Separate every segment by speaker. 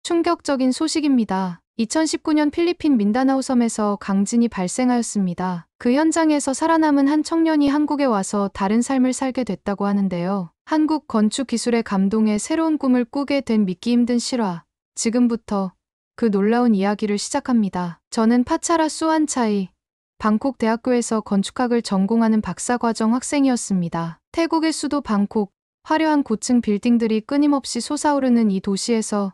Speaker 1: 충격적인 소식입니다. 2019년 필리핀 민다나오 섬에서 강진이 발생하였습니다. 그 현장에서 살아남은 한 청년이 한국에 와서 다른 삶을 살게 됐다고 하는데요. 한국 건축 기술에 감동해 새로운 꿈을 꾸게 된 믿기 힘든 실화. 지금부터 그 놀라운 이야기를 시작합니다. 저는 파차라 수안차이 방콕 대학교에서 건축학을 전공하는 박사과정 학생이었습니다. 태국의 수도 방콕, 화려한 고층 빌딩들이 끊임없이 솟아오르는 이 도시에서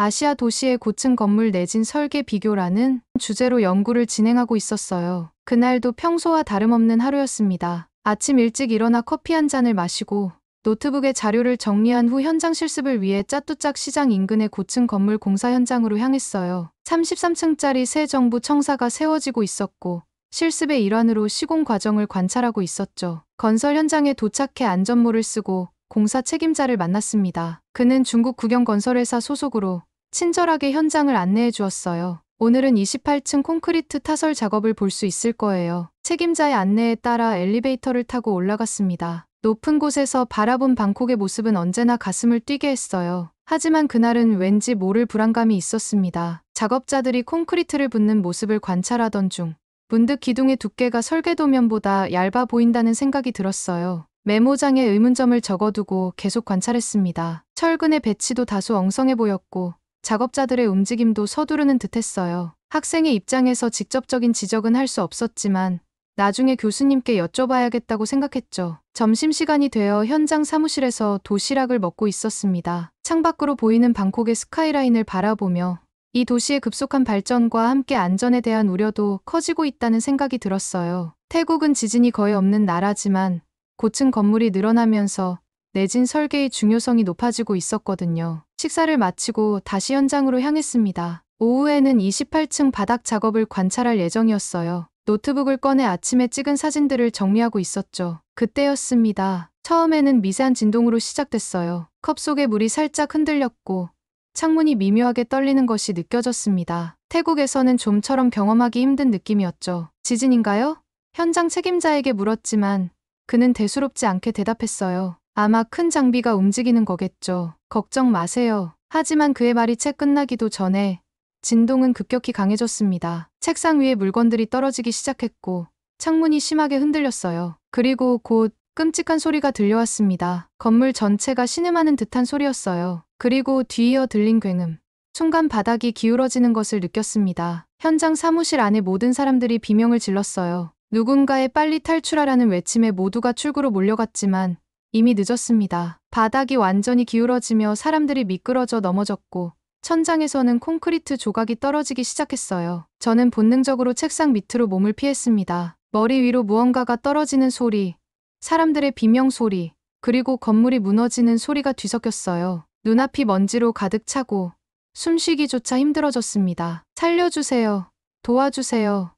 Speaker 1: 아시아 도시의 고층 건물 내진 설계 비교라는 주제로 연구를 진행하고 있었어요. 그날도 평소와 다름없는 하루였습니다. 아침 일찍 일어나 커피 한 잔을 마시고 노트북에 자료를 정리한 후 현장 실습을 위해 짜뚜짝 시장 인근의 고층 건물 공사 현장으로 향했어요. 33층짜리 새 정부 청사가 세워지고 있었고 실습의 일환으로 시공 과정을 관찰하고 있었죠. 건설 현장에 도착해 안전모를 쓰고 공사 책임자를 만났습니다. 그는 중국 국영건설회사 소속으로 친절하게 현장을 안내해 주었어요. 오늘은 28층 콘크리트 타설 작업을 볼 수 있을 거예요. 책임자의 안내에 따라 엘리베이터를 타고 올라갔습니다. 높은 곳에서 바라본 방콕의 모습은 언제나 가슴을 뛰게 했어요. 하지만 그날은 왠지 모를 불안감이 있었습니다. 작업자들이 콘크리트를 붓는 모습을 관찰하던 중 문득 기둥의 두께가 설계도면보다 얇아 보인다는 생각이 들었어요. 메모장에 의문점을 적어두고 계속 관찰했습니다. 철근의 배치도 다소 엉성해 보였고 작업자들의 움직임도 서두르는 듯했어요. 학생의 입장에서 직접적인 지적은 할 수 없었지만 나중에 교수님께 여쭤봐야겠다고 생각했죠. 점심시간이 되어 현장 사무실에서 도시락을 먹고 있었습니다. 창밖으로 보이는 방콕의 스카이라인을 바라보며 이 도시의 급속한 발전과 함께 안전에 대한 우려도 커지고 있다는 생각이 들었어요. 태국은 지진이 거의 없는 나라지만 고층 건물이 늘어나면서 내진 설계의 중요성이 높아지고 있었거든요. 식사를 마치고 다시 현장으로 향했습니다. 오후에는 28층 바닥 작업을 관찰할 예정이었어요. 노트북을 꺼내 아침에 찍은 사진들을 정리하고 있었죠. 그때였습니다. 처음에는 미세한 진동으로 시작됐어요. 컵 속의 물이 살짝 흔들렸고 창문이 미묘하게 떨리는 것이 느껴졌습니다. 태국에서는 좀처럼 경험하기 힘든 느낌이었죠. 지진인가요? 현장 책임자에게 물었지만 그는 대수롭지 않게 대답했어요. 아마 큰 장비가 움직이는 거겠죠. 걱정 마세요. 하지만 그의 말이 채 끝나기도 전에 진동은 급격히 강해졌습니다. 책상 위에 물건들이 떨어지기 시작했고 창문이 심하게 흔들렸어요. 그리고 곧 끔찍한 소리가 들려왔습니다. 건물 전체가 신음하는 듯한 소리였어요. 그리고 뒤이어 들린 굉음. 순간 바닥이 기울어지는 것을 느꼈습니다. 현장 사무실 안에 모든 사람들이 비명을 질렀어요. 누군가의 빨리 탈출하라는 외침에 모두가 출구로 몰려갔지만 이미 늦었습니다. 바닥이 완전히 기울어지며 사람들이 미끄러져 넘어졌고 천장에서는 콘크리트 조각이 떨어지기 시작했어요. 저는 본능적으로 책상 밑으로 몸을 피했습니다. 머리 위로 무언가가 떨어지는 소리, 사람들의 비명 소리, 그리고 건물이 무너지는 소리가 뒤섞였어요. 눈앞이 먼지로 가득 차고 숨쉬기조차 힘들어졌습니다. 살려주세요. 도와주세요.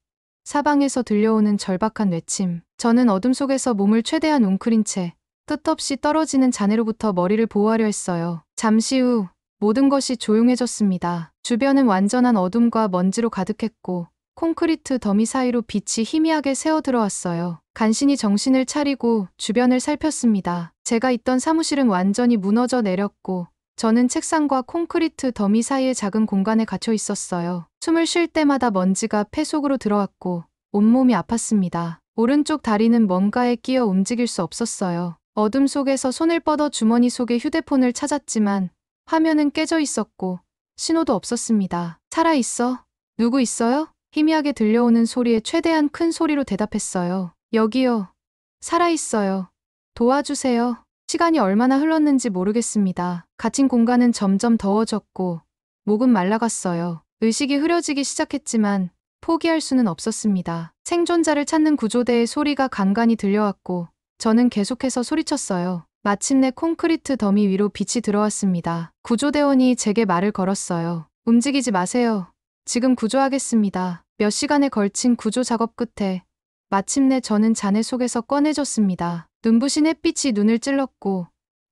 Speaker 1: 사방에서 들려오는 절박한 외침. 저는 어둠 속에서 몸을 최대한 웅크린 채 끝없이 떨어지는 잔해로부터 머리를 보호하려 했어요. 잠시 후 모든 것이 조용해졌습니다. 주변은 완전한 어둠과 먼지로 가득했고 콘크리트 더미 사이로 빛이 희미하게 새어 들어왔어요. 간신히 정신을 차리고 주변을 살폈습니다. 제가 있던 사무실은 완전히 무너져 내렸고 저는 책상과 콘크리트 더미 사이의 작은 공간에 갇혀 있었어요. 숨을 쉴 때마다 먼지가 폐 속으로 들어왔고 온몸이 아팠습니다. 오른쪽 다리는 뭔가에 끼어 움직일 수 없었어요. 어둠 속에서 손을 뻗어 주머니 속에 휴대폰을 찾았지만 화면은 깨져 있었고 신호도 없었습니다. 살아있어? 누구 있어요? 희미하게 들려오는 소리에 최대한 큰 소리로 대답했어요. 여기요. 살아있어요. 도와주세요. 시간이 얼마나 흘렀는지 모르겠습니다. 갇힌 공간은 점점 더워졌고 목은 말라갔어요. 의식이 흐려지기 시작했지만 포기할 수는 없었습니다. 생존자를 찾는 구조대의 소리가 간간히 들려왔고 저는 계속해서 소리쳤어요. 마침내 콘크리트 더미 위로 빛이 들어왔습니다. 구조대원이 제게 말을 걸었어요. 움직이지 마세요. 지금 구조하겠습니다. 몇 시간에 걸친 구조 작업 끝에 마침내 저는 잔해 속에서 꺼내졌습니다. 눈부신 햇빛이 눈을 찔렀고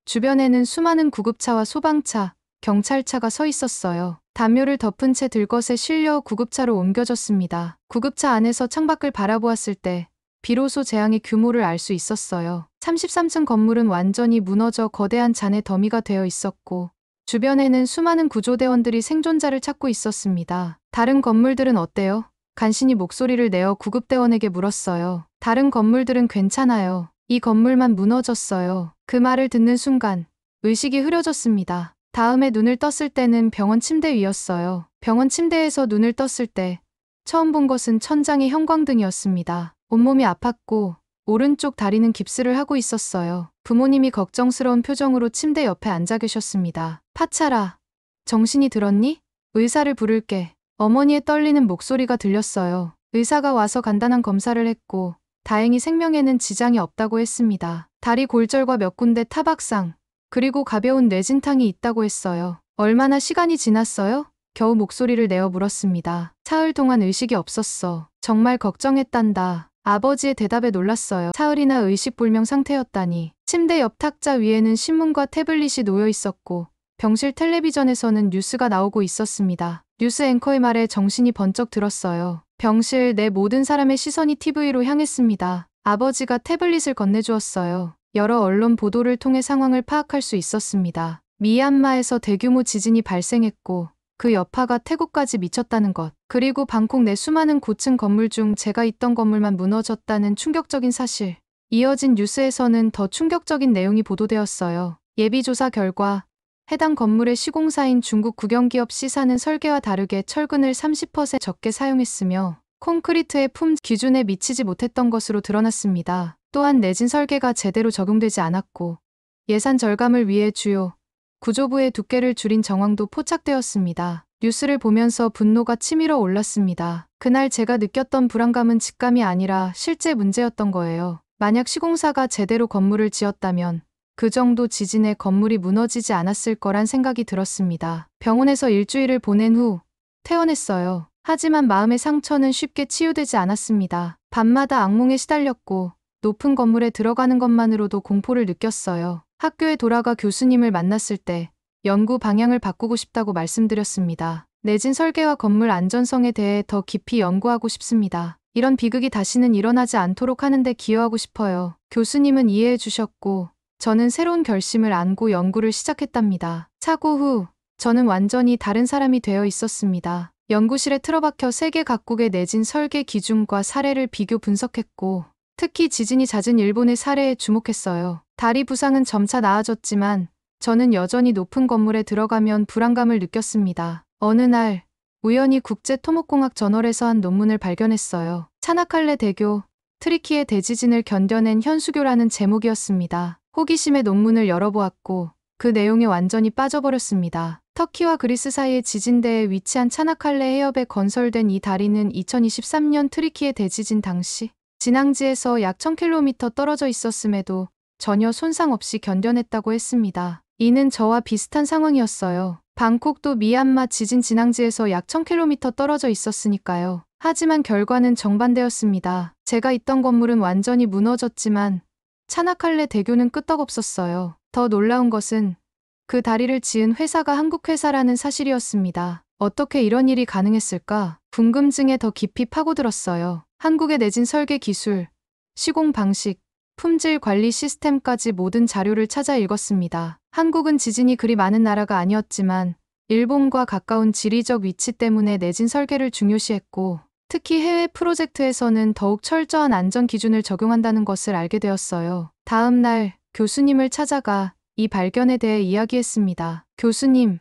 Speaker 1: 주변에는 수많은 구급차와 소방차, 경찰차가 서 있었어요. 담요를 덮은 채 들것에 실려 구급차로 옮겨졌습니다. 구급차 안에서 창밖을 바라보았을 때 비로소 재앙의 규모를 알 수 있었어요. 33층 건물은 완전히 무너져 거대한 잔해 더미가 되어 있었고 주변에는 수많은 구조대원들이 생존자를 찾고 있었습니다. 다른 건물들은 어때요? 간신히 목소리를 내어 구급대원에게 물었어요. 다른 건물들은 괜찮아요. 이 건물만 무너졌어요. 그 말을 듣는 순간 의식이 흐려졌습니다. 다음에 눈을 떴을 때는 병원 침대 위였어요. 병원 침대에서 눈을 떴을 때 처음 본 것은 천장의 형광등이었습니다. 온몸이 아팠고 오른쪽 다리는 깁스를 하고 있었어요. 부모님이 걱정스러운 표정으로 침대 옆에 앉아 계셨습니다. 파차라, 정신이 들었니? 의사를 부를게. 어머니의 떨리는 목소리가 들렸어요. 의사가 와서 간단한 검사를 했고 다행히 생명에는 지장이 없다고 했습니다. 다리 골절과 몇 군데 타박상, 그리고 가벼운 뇌진탕이 있다고 했어요. 얼마나 시간이 지났어요? 겨우 목소리를 내어 물었습니다. 사흘 동안 의식이 없었어. 정말 걱정했단다. 아버지의 대답에 놀랐어요. 사흘이나 의식불명 상태였다니. 침대 옆 탁자 위에는 신문과 태블릿이 놓여 있었고 병실 텔레비전에서는 뉴스가 나오고 있었습니다. 뉴스 앵커의 말에 정신이 번쩍 들었어요. 병실 내 모든 사람의 시선이 TV로 향했습니다. 아버지가 태블릿을 건네주었어요. 여러 언론 보도를 통해 상황을 파악할 수 있었습니다. 미얀마에서 대규모 지진이 발생했고 그 여파가 태국까지 미쳤다는 것, 그리고 방콕 내 수많은 고층 건물 중 제가 있던 건물만 무너졌다는 충격적인 사실. 이어진 뉴스에서는 더 충격적인 내용이 보도되었어요. 예비조사 결과 해당 건물의 시공사인 중국 국영기업 C사는 설계와 다르게 철근을 30% 적게 사용했으며 콘크리트의 품 기준에 미치지 못했던 것으로 드러났습니다. 또한 내진 설계가 제대로 적용되지 않았고 예산 절감을 위해 주요 구조부의 두께를 줄인 정황도 포착되었습니다. 뉴스를 보면서 분노가 치밀어 올랐습니다. 그날 제가 느꼈던 불안감은 직감이 아니라 실제 문제였던 거예요. 만약 시공사가 제대로 건물을 지었다면 그 정도 지진에 건물이 무너지지 않았을 거란 생각이 들었습니다. 병원에서 일주일을 보낸 후 퇴원했어요. 하지만 마음의 상처는 쉽게 치유되지 않았습니다. 밤마다 악몽에 시달렸고 높은 건물에 들어가는 것만으로도 공포를 느꼈어요. 학교에 돌아가 교수님을 만났을 때 연구 방향을 바꾸고 싶다고 말씀드렸습니다. 내진 설계와 건물 안전성에 대해 더 깊이 연구하고 싶습니다. 이런 비극이 다시는 일어나지 않도록 하는데 기여하고 싶어요. 교수님은 이해해 주셨고 저는 새로운 결심을 안고 연구를 시작했답니다. 사고 후 저는 완전히 다른 사람이 되어 있었습니다. 연구실에 틀어박혀 세계 각국의 내진 설계 기준과 사례를 비교 분석했고 특히 지진이 잦은 일본의 사례에 주목했어요. 다리 부상은 점차 나아졌지만 저는 여전히 높은 건물에 들어가면 불안감을 느꼈습니다. 어느 날 우연히 국제토목공학 저널에서 한 논문을 발견했어요. 차나칼레 대교, 트리키의 대지진을 견뎌낸 현수교라는 제목이었습니다. 호기심에 논문을 열어보았고 그 내용에 완전히 빠져버렸습니다. 터키와 그리스 사이의 지진대에 위치한 차나칼레 해협에 건설된 이 다리는 2023년 트리키의 대지진 당시 진앙지에서 약 1000km 떨어져 있었음에도 전혀 손상 없이 견뎌냈다고 했습니다. 이는 저와 비슷한 상황이었어요. 방콕도 미얀마 지진 진앙지에서 약 1000km 떨어져 있었으니까요. 하지만 결과는 정반대였습니다. 제가 있던 건물은 완전히 무너졌지만 차나칼레 대교는 끄떡없었어요. 더 놀라운 것은 그 다리를 지은 회사가 한국 회사라는 사실이었습니다. 어떻게 이런 일이 가능했을까? 궁금증에 더 깊이 파고들었어요. 한국의 내진 설계 기술, 시공 방식, 품질 관리 시스템까지 모든 자료를 찾아 읽었습니다. 한국은 지진이 그리 많은 나라가 아니었지만 일본과 가까운 지리적 위치 때문에 내진 설계를 중요시했고 특히 해외 프로젝트에서는 더욱 철저한 안전 기준을 적용한다는 것을 알게 되었어요. 다음 날 교수님을 찾아가 이 발견에 대해 이야기했습니다. 교수님,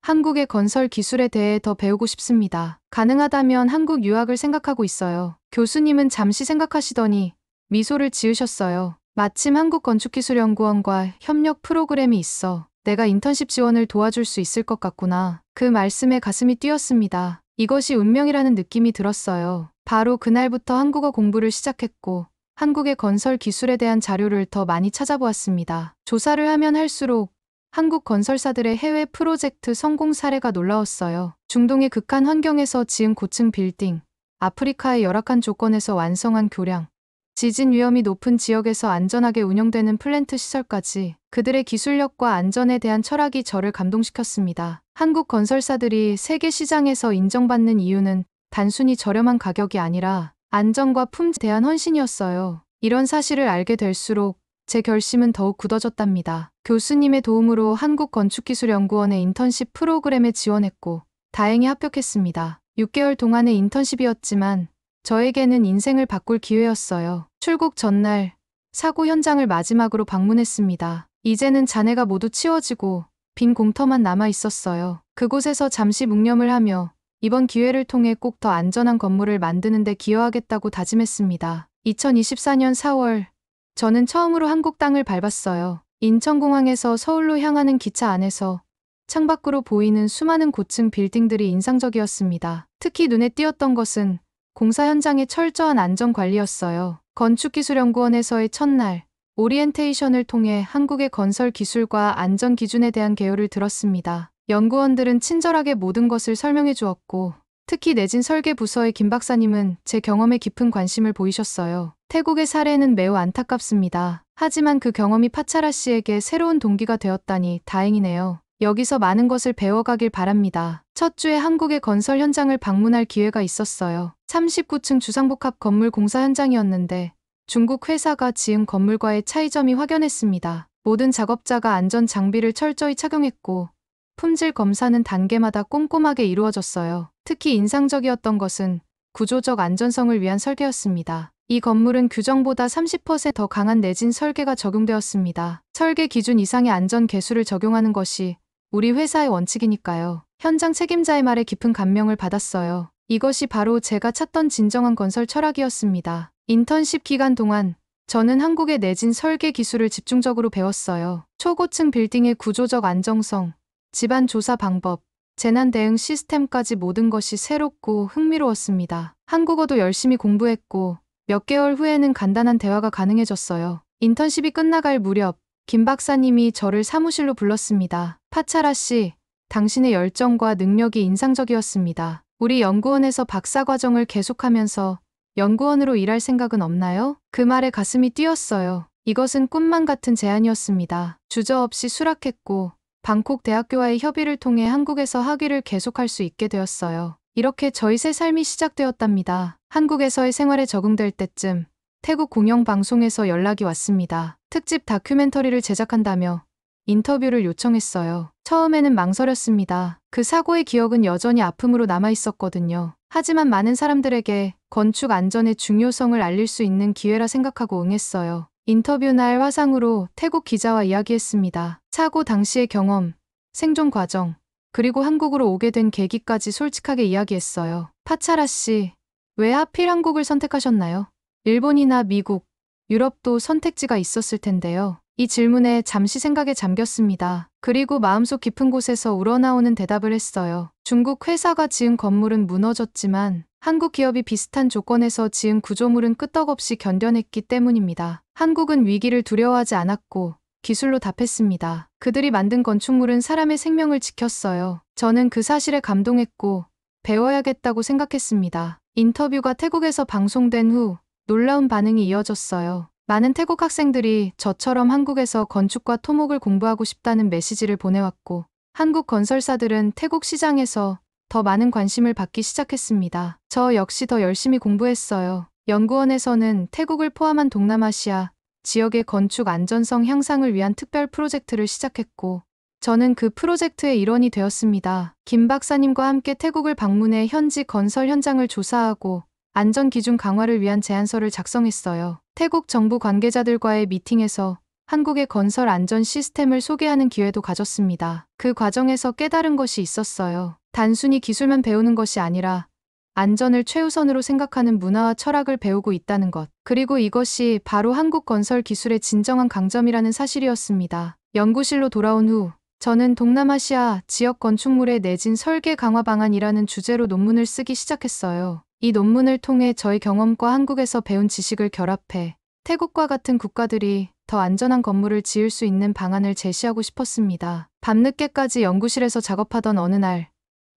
Speaker 1: 한국의 건설 기술에 대해 더 배우고 싶습니다. 가능하다면 한국 유학을 생각하고 있어요. 교수님은 잠시 생각하시더니 미소를 지으셨어요. 마침 한국건축기술연구원과 협력 프로그램이 있어. 내가 인턴십 지원을 도와줄 수 있을 것 같구나. 그 말씀에 가슴이 뛰었습니다. 이것이 운명이라는 느낌이 들었어요. 바로 그날부터 한국어 공부를 시작했고 한국의 건설 기술에 대한 자료를 더 많이 찾아보았습니다. 조사를 하면 할수록 한국 건설사들의 해외 프로젝트 성공 사례가 놀라웠어요. 중동의 극한 환경에서 지은 고층 빌딩, 아프리카의 열악한 조건에서 완성한 교량, 지진 위험이 높은 지역에서 안전하게 운영되는 플랜트 시설까지 그들의 기술력과 안전에 대한 철학이 저를 감동시켰습니다. 한국 건설사들이 세계 시장에서 인정받는 이유는 단순히 저렴한 가격이 아니라 안전과 품질에 대한 헌신이었어요. 이런 사실을 알게 될수록 제 결심은 더욱 굳어졌답니다. 교수님의 도움으로 한국건축기술연구원의 인턴십 프로그램에 지원했고 다행히 합격했습니다. 6개월 동안의 인턴십이었지만 저에게는 인생을 바꿀 기회였어요. 출국 전날 사고 현장을 마지막으로 방문했습니다. 이제는 잔해가 모두 치워지고 빈 공터만 남아 있었어요. 그곳에서 잠시 묵념을 하며 이번 기회를 통해 꼭 더 안전한 건물을 만드는 데 기여하겠다고 다짐했습니다. 2024년 4월 저는 처음으로 한국 땅을 밟았어요. 인천공항에서 서울로 향하는 기차 안에서 창밖으로 보이는 수많은 고층 빌딩들이 인상적이었습니다. 특히 눈에 띄었던 것은 공사 현장의 철저한 안전관리였어요. 건축기술연구원에서의 첫날 오리엔테이션을 통해 한국의 건설 기술과 안전 기준에 대한 개요를 들었습니다. 연구원들은 친절하게 모든 것을 설명해 주었고 특히 내진 설계 부서의 김 박사님은 제 경험에 깊은 관심을 보이셨어요. 태국의 사례는 매우 안타깝습니다. 하지만 그 경험이 파차라 씨에게 새로운 동기가 되었다니 다행이네요. 여기서 많은 것을 배워가길 바랍니다. 첫 주에 한국의 건설 현장을 방문할 기회가 있었어요. 39층 주상복합 건물 공사 현장이었는데 중국 회사가 지은 건물과의 차이점이 확연했습니다. 모든 작업자가 안전 장비를 철저히 착용했고 품질 검사는 단계마다 꼼꼼하게 이루어졌어요. 특히 인상적이었던 것은 구조적 안전성을 위한 설계였습니다. 이 건물은 규정보다 30% 더 강한 내진 설계가 적용되었습니다. 설계 기준 이상의 안전 개수를 적용하는 것이 우리 회사의 원칙이니까요. 현장 책임자의 말에 깊은 감명을 받았어요. 이것이 바로 제가 찾던 진정한 건설 철학이었습니다. 인턴십 기간 동안 저는 한국의 내진 설계 기술을 집중적으로 배웠어요. 초고층 빌딩의 구조적 안정성, 집안 조사 방법, 재난 대응 시스템까지 모든 것이 새롭고 흥미로웠습니다. 한국어도 열심히 공부했고 몇 개월 후에는 간단한 대화가 가능해졌어요. 인턴십이 끝나갈 무렵 김 박사님이 저를 사무실로 불렀습니다. 파차라 씨, 당신의 열정과 능력이 인상적이었습니다. 우리 연구원에서 박사과정을 계속하면서 연구원으로 일할 생각은 없나요? 그 말에 가슴이 뛰었어요. 이것은 꿈만 같은 제안이었습니다. 주저없이 수락했고 방콕 대학교와의 협의를 통해 한국에서 학위를 계속할 수 있게 되었어요. 이렇게 저희 새 삶이 시작되었답니다. 한국에서의 생활에 적응될 때쯤 태국 공영방송에서 연락이 왔습니다. 특집 다큐멘터리를 제작한다며 인터뷰를 요청했어요. 처음에는 망설였습니다. 그 사고의 기억은 여전히 아픔으로 남아있었거든요. 하지만 많은 사람들에게 건축 안전의 중요성을 알릴 수 있는 기회라 생각하고 응했어요. 인터뷰 날 화상으로 태국 기자와 이야기했습니다. 사고 당시의 경험, 생존 과정, 그리고 한국으로 오게 된 계기까지 솔직하게 이야기했어요. 파차라 씨, 왜 하필 한국을 선택하셨나요? 일본이나 미국, 유럽도 선택지가 있었을 텐데요. 이 질문에 잠시 생각에 잠겼습니다. 그리고 마음속 깊은 곳에서 우러나오는 대답을 했어요. 중국 회사가 지은 건물은 무너졌지만 한국 기업이 비슷한 조건에서 지은 구조물은 끄떡없이 견뎌냈기 때문입니다. 한국은 위기를 두려워하지 않았고 기술로 답했습니다. 그들이 만든 건축물은 사람의 생명을 지켰어요. 저는 그 사실에 감동했고 배워야겠다고 생각했습니다. 인터뷰가 태국에서 방송된 후 놀라운 반응이 이어졌어요. 많은 태국 학생들이 저처럼 한국에서 건축과 토목을 공부하고 싶다는 메시지를 보내왔고 한국 건설사들은 태국 시장에서 더 많은 관심을 받기 시작했습니다. 저 역시 더 열심히 공부했어요. 연구원에서는 태국을 포함한 동남아시아 지역의 건축 안전성 향상을 위한 특별 프로젝트를 시작했고 저는 그 프로젝트의 일원이 되었습니다. 김 박사님과 함께 태국을 방문해 현지 건설 현장을 조사하고 안전 기준 강화를 위한 제안서를 작성했어요. 태국 정부 관계자들과의 미팅에서 한국의 건설 안전 시스템을 소개하는 기회도 가졌습니다. 그 과정에서 깨달은 것이 있었어요. 단순히 기술만 배우는 것이 아니라 안전을 최우선으로 생각하는 문화와 철학을 배우고 있다는 것. 그리고 이것이 바로 한국 건설 기술의 진정한 강점이라는 사실이었습니다. 연구실로 돌아온 후 저는 동남아시아 지역 건축물의 내진 설계 강화 방안이라는 주제로 논문을 쓰기 시작했어요. 이 논문을 통해 저의 경험과 한국에서 배운 지식을 결합해 태국과 같은 국가들이 더 안전한 건물을 지을 수 있는 방안을 제시하고 싶었습니다. 밤늦게까지 연구실에서 작업하던 어느 날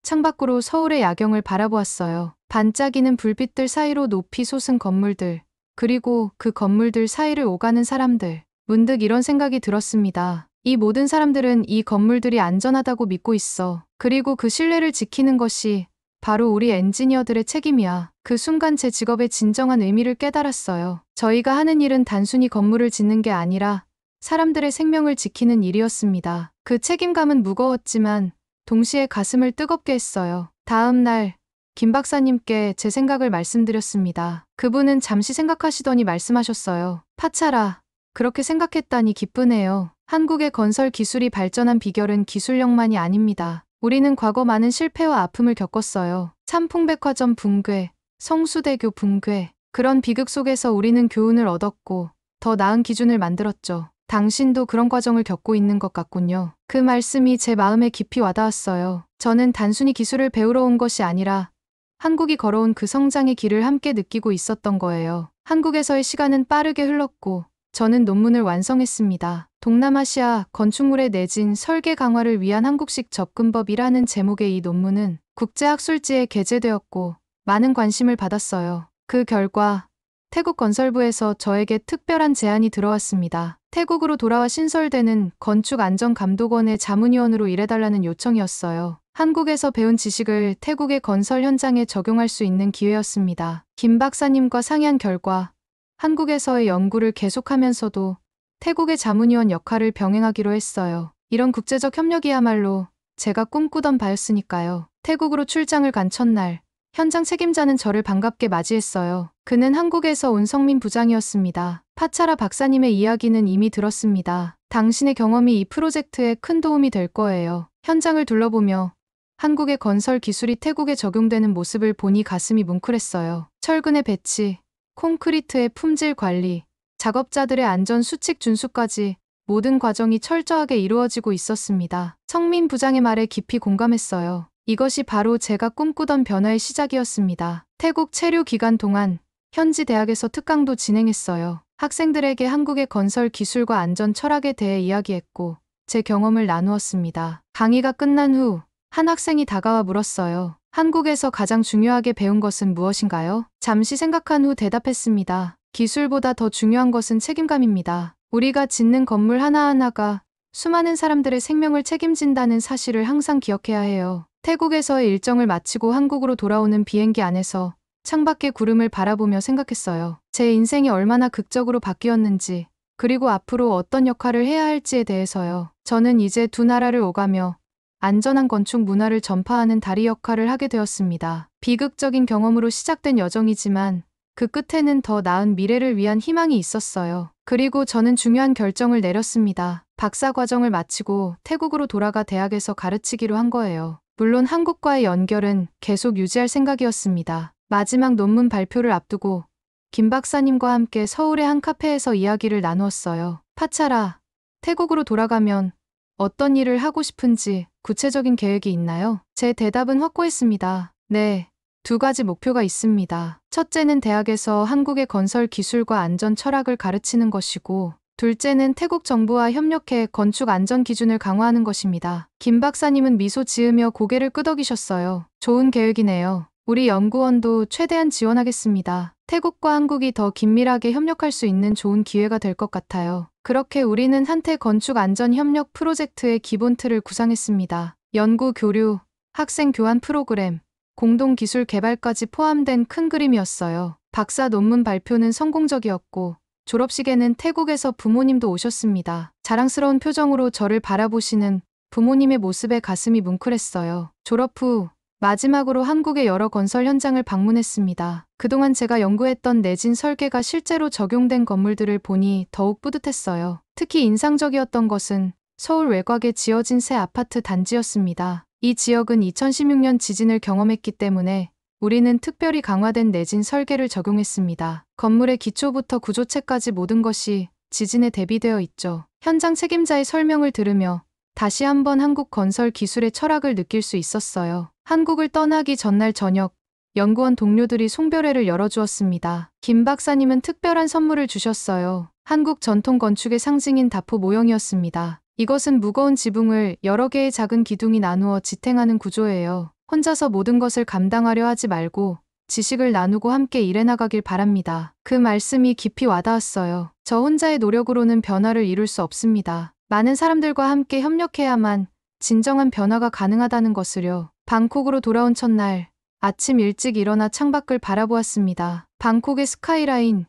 Speaker 1: 창밖으로 서울의 야경을 바라보았어요. 반짝이는 불빛들 사이로 높이 솟은 건물들, 그리고 그 건물들 사이를 오가는 사람들. 문득 이런 생각이 들었습니다. 이 모든 사람들은 이 건물들이 안전하다고 믿고 있어. 그리고 그 신뢰를 지키는 것이 바로 우리 엔지니어들의 책임이야. 그 순간 제 직업의 진정한 의미를 깨달았어요. 저희가 하는 일은 단순히 건물을 짓는 게 아니라 사람들의 생명을 지키는 일이었습니다. 그 책임감은 무거웠지만 동시에 가슴을 뜨겁게 했어요. 다음 날 김 박사님께 제 생각을 말씀드렸습니다. 그분은 잠시 생각하시더니 말씀하셨어요. 파차라, 그렇게 생각했다니 기쁘네요. 한국의 건설 기술이 발전한 비결은 기술력만이 아닙니다. 우리는 과거 많은 실패와 아픔을 겪었어요. 삼풍백화점 붕괴, 성수대교 붕괴. 그런 비극 속에서 우리는 교훈을 얻었고 더 나은 기준을 만들었죠. 당신도 그런 과정을 겪고 있는 것 같군요. 그 말씀이 제 마음에 깊이 와닿았어요. 저는 단순히 기술을 배우러 온 것이 아니라 한국이 걸어온 그 성장의 길을 함께 느끼고 있었던 거예요. 한국에서의 시간은 빠르게 흘렀고 저는 논문을 완성했습니다. 동남아시아 건축물에 내진 설계 강화를 위한 한국식 접근법이라는 제목의 이 논문은 국제학술지에 게재되었고 많은 관심을 받았어요. 그 결과 태국 건설부에서 저에게 특별한 제안이 들어왔습니다. 태국으로 돌아와 신설되는 건축안전감독원의 자문위원으로 일해달라는 요청이었어요. 한국에서 배운 지식을 태국의 건설 현장에 적용할 수 있는 기회였습니다. 김 박사님과 상의한 결과 한국에서의 연구를 계속하면서도 태국의 자문위원 역할을 병행하기로 했어요. 이런 국제적 협력이야말로 제가 꿈꾸던 바였으니까요. 태국으로 출장을 간 첫날, 현장 책임자는 저를 반갑게 맞이했어요. 그는 한국에서 온 성민 부장이었습니다. 파차라 박사님의 이야기는 이미 들었습니다. 당신의 경험이 이 프로젝트에 큰 도움이 될 거예요. 현장을 둘러보며 한국의 건설 기술이 태국에 적용되는 모습을 보니 가슴이 뭉클했어요. 철근의 배치, 콘크리트의 품질 관리, 작업자들의 안전 수칙 준수까지 모든 과정이 철저하게 이루어지고 있었습니다. 성민 부장의 말에 깊이 공감했어요. 이것이 바로 제가 꿈꾸던 변화의 시작이었습니다. 태국 체류 기간 동안 현지 대학에서 특강도 진행했어요. 학생들에게 한국의 건설 기술과 안전 철학에 대해 이야기했고 제 경험을 나누었습니다. 강의가 끝난 후 한 학생이 다가와 물었어요. 한국에서 가장 중요하게 배운 것은 무엇인가요? 잠시 생각한 후 대답했습니다. 기술보다 더 중요한 것은 책임감입니다. 우리가 짓는 건물 하나하나가 수많은 사람들의 생명을 책임진다는 사실을 항상 기억해야 해요. 태국에서의 일정을 마치고 한국으로 돌아오는 비행기 안에서 창밖의 구름을 바라보며 생각했어요. 제 인생이 얼마나 극적으로 바뀌었는지, 그리고 앞으로 어떤 역할을 해야 할지에 대해서요. 저는 이제 두 나라를 오가며 안전한 건축 문화를 전파하는 다리 역할을 하게 되었습니다. 비극적인 경험으로 시작된 여정이지만 그 끝에는 더 나은 미래를 위한 희망이 있었어요. 그리고 저는 중요한 결정을 내렸습니다. 박사 과정을 마치고 태국으로 돌아가 대학에서 가르치기로 한 거예요. 물론 한국과의 연결은 계속 유지할 생각이었습니다. 마지막 논문 발표를 앞두고 김 박사님과 함께 서울의 한 카페에서 이야기를 나누었어요. 파차라, 태국으로 돌아가면 어떤 일을 하고 싶은지 구체적인 계획이 있나요? 제 대답은 확고했습니다. 네, 두 가지 목표가 있습니다. 첫째는 대학에서 한국의 건설 기술과 안전 철학을 가르치는 것이고, 둘째는 태국 정부와 협력해 건축 안전 기준을 강화하는 것입니다. 김 박사님은 미소 지으며 고개를 끄덕이셨어요. 좋은 계획이네요. 우리 연구원도 최대한 지원하겠습니다. 태국과 한국이 더 긴밀하게 협력할 수 있는 좋은 기회가 될 것 같아요. 그렇게 우리는 한태 건축 안전 협력 프로젝트의 기본 틀을 구상했습니다. 연구 교류, 학생 교환 프로그램, 공동 기술 개발까지 포함된 큰 그림이었어요. 박사 논문 발표는 성공적이었고 졸업식에는 태국에서 부모님도 오셨습니다. 자랑스러운 표정으로 저를 바라보시는 부모님의 모습에 가슴이 뭉클했어요. 졸업 후 마지막으로 한국의 여러 건설 현장을 방문했습니다. 그동안 제가 연구했던 내진 설계가 실제로 적용된 건물들을 보니 더욱 뿌듯했어요. 특히 인상적이었던 것은 서울 외곽에 지어진 새 아파트 단지였습니다. 이 지역은 2016년 지진을 경험했기 때문에 우리는 특별히 강화된 내진 설계를 적용했습니다. 건물의 기초부터 구조체까지 모든 것이 지진에 대비되어 있죠. 현장 책임자의 설명을 들으며 다시 한번 한국 건설 기술의 철학을 느낄 수 있었어요. 한국을 떠나기 전날 저녁, 연구원 동료들이 송별회를 열어주었습니다. 김 박사님은 특별한 선물을 주셨어요. 한국 전통 건축의 상징인 다포 모형이었습니다. 이것은 무거운 지붕을 여러 개의 작은 기둥이 나누어 지탱하는 구조예요. 혼자서 모든 것을 감당하려 하지 말고 지식을 나누고 함께 일해 나가길 바랍니다. 그 말씀이 깊이 와닿았어요. 저 혼자의 노력으로는 변화를 이룰 수 없습니다. 많은 사람들과 함께 협력해야만 진정한 변화가 가능하다는 것을요. 방콕으로 돌아온 첫날, 아침 일찍 일어나 창밖을 바라보았습니다. 방콕의 스카이라인,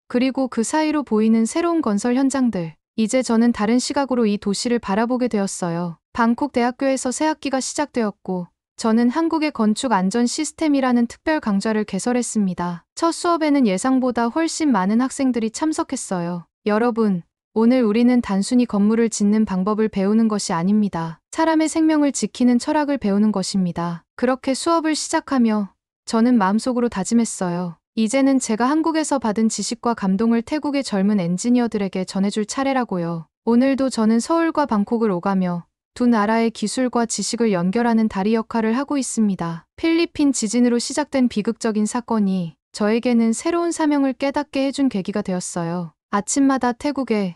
Speaker 1: 그리고 그 사이로 보이는 새로운 건설 현장들. 이제 저는 다른 시각으로 이 도시를 바라보게 되었어요. 방콕 대학교에서 새 학기가 시작되었고, 저는 한국의 건축 안전 시스템이라는 특별 강좌를 개설했습니다. 첫 수업에는 예상보다 훨씬 많은 학생들이 참석했어요. 여러분, 오늘 우리는 단순히 건물을 짓는 방법을 배우는 것이 아닙니다. 사람의 생명을 지키는 철학을 배우는 것입니다. 그렇게 수업을 시작하며 저는 마음속으로 다짐했어요. 이제는 제가 한국에서 받은 지식과 감동을 태국의 젊은 엔지니어들에게 전해줄 차례라고요. 오늘도 저는 서울과 방콕을 오가며 두 나라의 기술과 지식을 연결하는 다리 역할을 하고 있습니다. 필리핀 지진으로 시작된 비극적인 사건이 저에게는 새로운 사명을 깨닫게 해준 계기가 되었어요. 아침마다 태국에,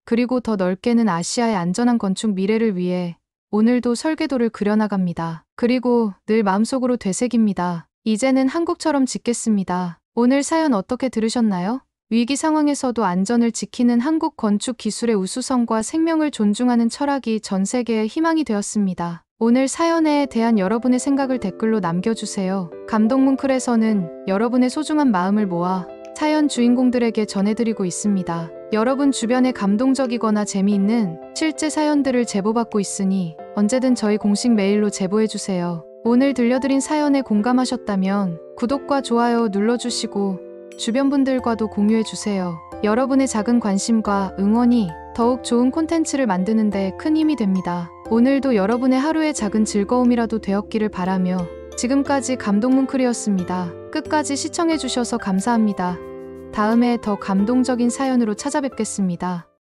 Speaker 1: 그리고 더 넓게는 아시아의 안전한 건축 미래를 위해 오늘도 설계도를 그려나갑니다. 그리고 늘 마음속으로 되새깁니다. 이제는 한국처럼 짓겠습니다. 오늘 사연 어떻게 들으셨나요? 위기 상황에서도 안전을 지키는 한국 건축 기술의 우수성과 생명을 존중하는 철학이 전 세계의 희망이 되었습니다. 오늘 사연에 대한 여러분의 생각을 댓글로 남겨주세요. 감동뭉클에서는 여러분의 소중한 마음을 모아 사연 주인공들에게 전해드리고 있습니다. 여러분 주변에 감동적이거나 재미있는 실제 사연들을 제보받고 있으니 언제든 저희 공식 메일로 제보해주세요. 오늘 들려드린 사연에 공감하셨다면 구독과 좋아요 눌러주시고 주변 분들과도 공유해주세요. 여러분의 작은 관심과 응원이 더욱 좋은 콘텐츠를 만드는 데 큰 힘이 됩니다. 오늘도 여러분의 하루의 작은 즐거움이라도 되었기를 바라며 지금까지 감동뭉클이었습니다. 끝까지 시청해주셔서 감사합니다. 다음에 더 감동적인 사연으로 찾아뵙겠습니다.